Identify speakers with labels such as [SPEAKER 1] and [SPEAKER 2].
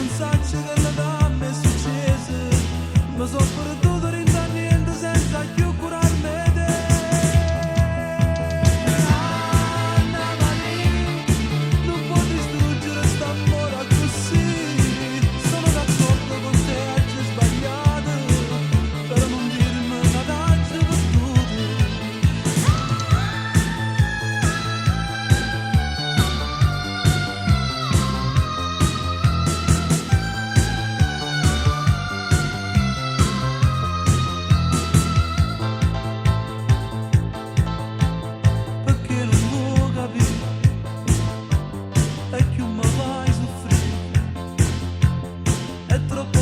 [SPEAKER 1] sacci che la damma è succesa, ma so perduto rinda niente senza più curarmi te. Anna Maria, non può distruggere st'amore così, sono d'accordo con te, hai sbagliato, però non dirmi una taglia perduta. Perché non può capire e più mi fai soffrire, è troppo